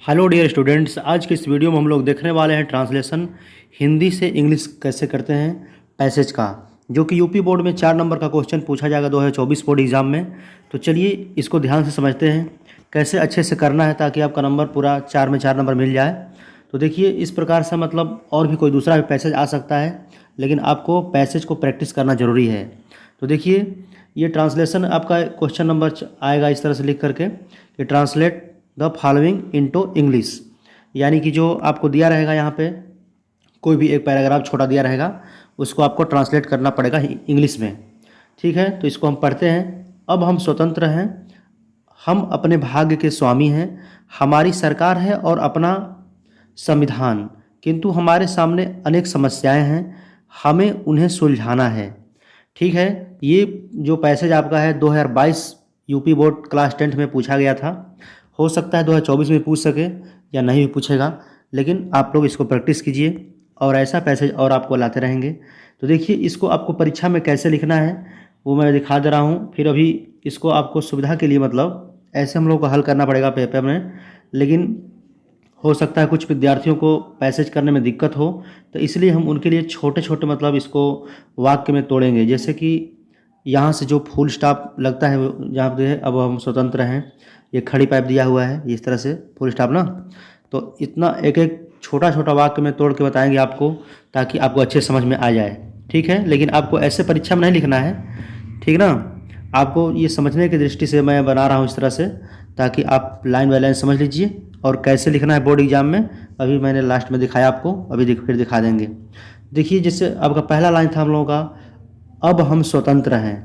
Hello dear students, आज के इस वीडियो में हम लोग देखने वाले हैं ट्रांसलेशन हिंदी से इंग्लिश कैसे करते हैं पैसेज का, जो कि यूपी बोर्ड में 4 नंबर का क्वेश्चन पूछा जाएगा 2024 बोर्ड एग्जाम में। तो चलिए इसको ध्यान से समझते हैं कैसे अच्छे से करना है ताकि आपका नंबर पूरा 4 में 4 नंबर मिल जाए। तो देखिए इस प्रकार से मतलब और भी कोई दूसरा भी पैसेज आ सकता है, लेकिन आपको पैसेज को प्रैक्टिस करना ज़रूरी है। तो देखिए ये ट्रांसलेशन आपका क्वेश्चन नंबर आएगा इस तरह से लिख करके कि translate the following into English, यानी कि जो आपको दिया रहेगा यहाँ पे कोई भी एक पैराग्राफ छोटा दिया रहेगा उसको आपको ट्रांसलेट करना पड़ेगा इंग्लिश में। ठीक है, तो इसको हम पढ़ते हैं। अब हम स्वतंत्र हैं, हम अपने भाग्य के स्वामी हैं, हमारी सरकार है और अपना संविधान, किंतु हमारे सामने अनेक समस्याएं हैं, हमें उन्हें सुलझाना है। ठीक है, ये जो पैसेज आपका है 2022 यूपी बोर्ड क्लास 10 में पूछा गया था। हो सकता है 2024 में पूछ सके या नहीं भी पूछेगा, लेकिन आप लोग इसको प्रैक्टिस कीजिए और ऐसा पैसेज और आपको लाते रहेंगे। तो देखिए इसको आपको परीक्षा में कैसे लिखना है वो मैं दिखा दे रहा हूँ। फिर अभी इसको आपको सुविधा के लिए मतलब ऐसे हम लोग को हल करना पड़ेगा पेपर में, लेकिन हो सकता है कुछ विद्यार्थियों को पैसेज करने में दिक्कत हो, तो इसलिए हम उनके लिए छोटे छोटे मतलब इसको वाक्य में तोड़ेंगे। जैसे कि यहाँ से जो फुल स्टॉप लगता है जहाँ पे है अब हम स्वतंत्र हैं, ये खड़ी पाइप दिया हुआ है इस तरह से फुल स्टॉप ना, तो इतना एक एक छोटा छोटा वाक्य में तोड़ के बताएंगे आपको ताकि आपको अच्छे समझ में आ जाए। ठीक है, लेकिन आपको ऐसे परीक्षा में नहीं लिखना है, ठीक ना। आपको ये समझने की दृष्टि से मैं बना रहा हूँ इस तरह से ताकि आप लाइन बाय लाइन समझ लीजिए और कैसे लिखना है बोर्ड एग्जाम में। अभी मैंने लास्ट में दिखाया आपको, अभी फिर दिखा देंगे। देखिए जैसे आपका पहला लाइन था हम लोगों का, अब हम स्वतंत्र हैं।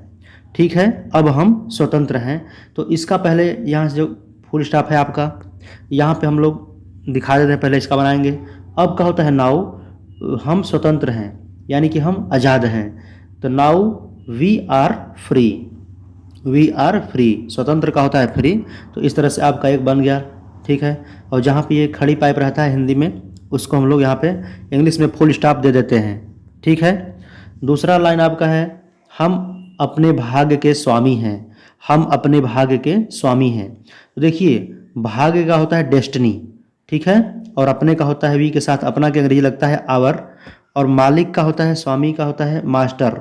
ठीक है, अब हम स्वतंत्र हैं, तो इसका पहले यहाँ से जो फुल स्टॉप है आपका यहाँ पे हम लोग दिखा देते हैं, पहले इसका बनाएंगे। अब का होता है नाउ, हम स्वतंत्र हैं यानी कि हम आज़ाद हैं, तो now we are free, we are free. स्वतंत्र का होता है फ्री, तो इस तरह से आपका एक बन गया। ठीक है, और जहाँ पे ये खड़ी पाइप रहता है हिंदी में उसको हम लोग यहाँ पे इंग्लिश में फुल स्टॉप दे देते हैं। ठीक है, दूसरा लाइन आपका है, हम अपने भाग्य के स्वामी हैं, हम अपने भाग्य के स्वामी हैं। तो देखिए भाग्य का होता है डेस्टिनी, ठीक है, और अपने का होता है वी के साथ अपना के अंग्रेजी लगता है आवर, और मालिक का होता है स्वामी का होता है मास्टर।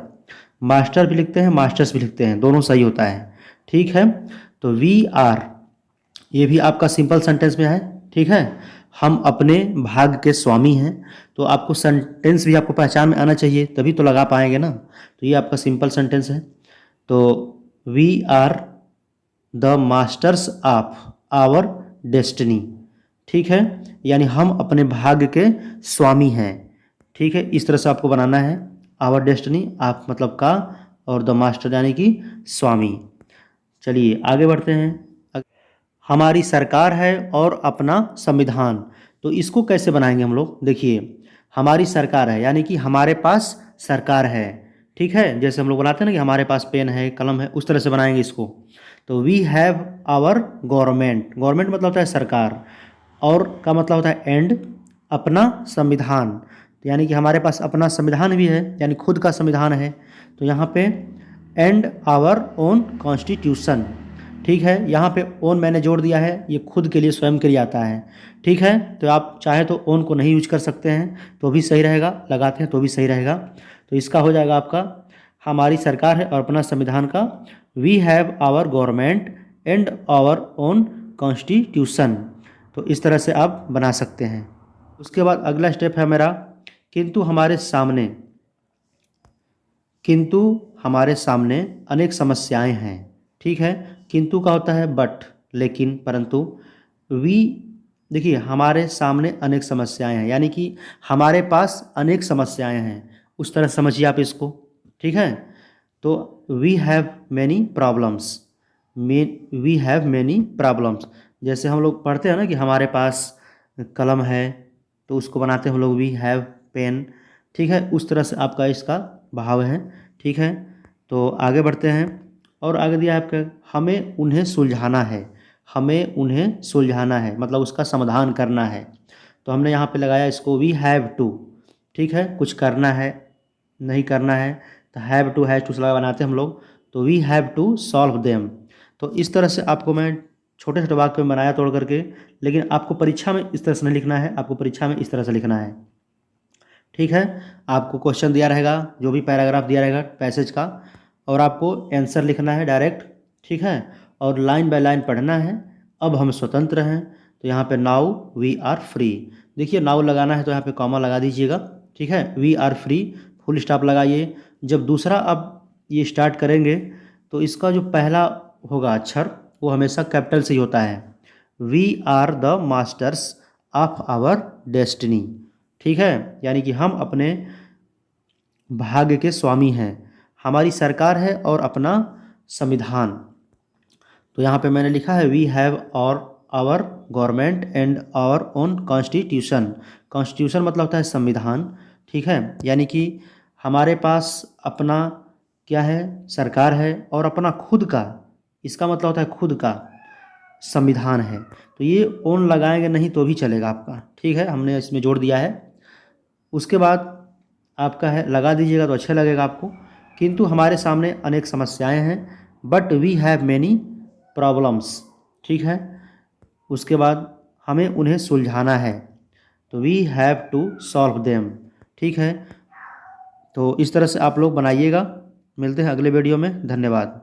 मास्टर भी लिखते हैं मास्टर्स भी लिखते हैं, दोनों सही होता है। ठीक है, तो वी आर ये भी आपका सिंपल सेंटेंस में है। ठीक है, हम अपने भाग्य के स्वामी हैं, तो आपको सेंटेंस भी आपको पहचान में आना चाहिए तभी तो लगा पाएंगे ना। तो ये आपका सिंपल सेंटेंस है। तो we are the masters of our destiny. ठीक है, यानी हम अपने भाग्य के स्वामी हैं। ठीक है, इस तरह से आपको बनाना है। आवर डेस्टिनी आप मतलब का, और द मास्टर यानी कि स्वामी। चलिए आगे बढ़ते हैं। हमारी सरकार है और अपना संविधान, तो इसको कैसे बनाएंगे हम लोग। देखिए हमारी सरकार है यानी कि हमारे पास सरकार है। ठीक है, जैसे हम लोग बनाते हैं ना कि हमारे पास पेन है कलम है, उस तरह से बनाएंगे इसको। तो we have our government, government मतलब होता है सरकार, और का मतलब होता है एंड, अपना संविधान, तो यानी कि हमारे पास अपना संविधान भी है यानी खुद का संविधान है। तो यहाँ पे एंड आवर ओन कॉन्स्टिट्यूशन। ठीक है, यहाँ पे ओन मैंने जोड़ दिया है, ये खुद के लिए स्वयं के लिए आता है। ठीक है, तो आप चाहे तो ओन को नहीं यूज कर सकते हैं तो भी सही रहेगा, लगाते हैं तो भी सही रहेगा। तो इसका हो जाएगा आपका हमारी सरकार है और अपना संविधान का we have our government and our own constitution. तो इस तरह से आप बना सकते हैं। उसके बाद अगला स्टेप है मेरा, किंतु हमारे सामने, किंतु हमारे सामने अनेक समस्याएं हैं। ठीक है, किंतु का होता है बट, लेकिन, परंतु। वी देखिए हमारे सामने अनेक समस्याएं हैं यानी कि हमारे पास अनेक समस्याएं हैं, उस तरह समझिए आप इसको। ठीक है, तो we have many problems, we have many problems. जैसे हम लोग पढ़ते हैं ना कि हमारे पास कलम है, तो उसको बनाते हैं हम लोग वी हैव पेन। ठीक है, उस तरह से आपका इसका भाव है। ठीक है, तो आगे बढ़ते हैं। और आगे दिया है आपका हमें उन्हें सुलझाना है, हमें उन्हें सुलझाना है मतलब उसका समाधान करना है। तो हमने यहाँ पे लगाया इसको वी हैव टू। ठीक है, कुछ करना है नहीं करना है तो हैव टू हैज टू से लगा बनाते हैं हम लोग। तो we have to solve them. तो इस तरह से आपको मैं छोटे छोटे वाक्य में बनाया तोड़ करके, लेकिन आपको परीक्षा में इस तरह से नहीं लिखना है, आपको परीक्षा में इस तरह से लिखना है। ठीक है, आपको क्वेश्चन दिया रहेगा, जो भी पैराग्राफ दिया रहेगा पैसेज का, और आपको आंसर लिखना है डायरेक्ट। ठीक है, और लाइन बाय लाइन पढ़ना है। अब हम स्वतंत्र हैं, तो यहाँ पे नाउ वी आर फ्री, देखिए नाउ लगाना है तो यहाँ पे कॉमा लगा दीजिएगा। ठीक है, we are free full stop लगाइए। जब दूसरा अब ये स्टार्ट करेंगे तो इसका जो पहला होगा अक्षर वो हमेशा कैपिटल से ही होता है। We are the masters of our destiny. ठीक है, यानी कि हम अपने भाग्य के स्वामी हैं, हमारी सरकार है और अपना संविधान। तो यहाँ पे मैंने लिखा है वी हैव और our government and our own constitution. Constitution मतलब होता है संविधान। ठीक है, यानी कि हमारे पास अपना क्या है, सरकार है और अपना खुद का, इसका मतलब होता है खुद का संविधान है। तो ये ओन लगाएंगे नहीं तो भी चलेगा आपका। ठीक है, हमने इसमें जोड़ दिया है। उसके बाद आपका है लगा दीजिएगा तो अच्छा लगेगा आपको। किंतु हमारे सामने अनेक समस्याएं हैं, but we have many problems. ठीक है, उसके बाद हमें उन्हें सुलझाना है, तो we have to solve them. ठीक है, तो इस तरह से आप लोग बनाइएगा। मिलते हैं अगले वीडियो में, धन्यवाद।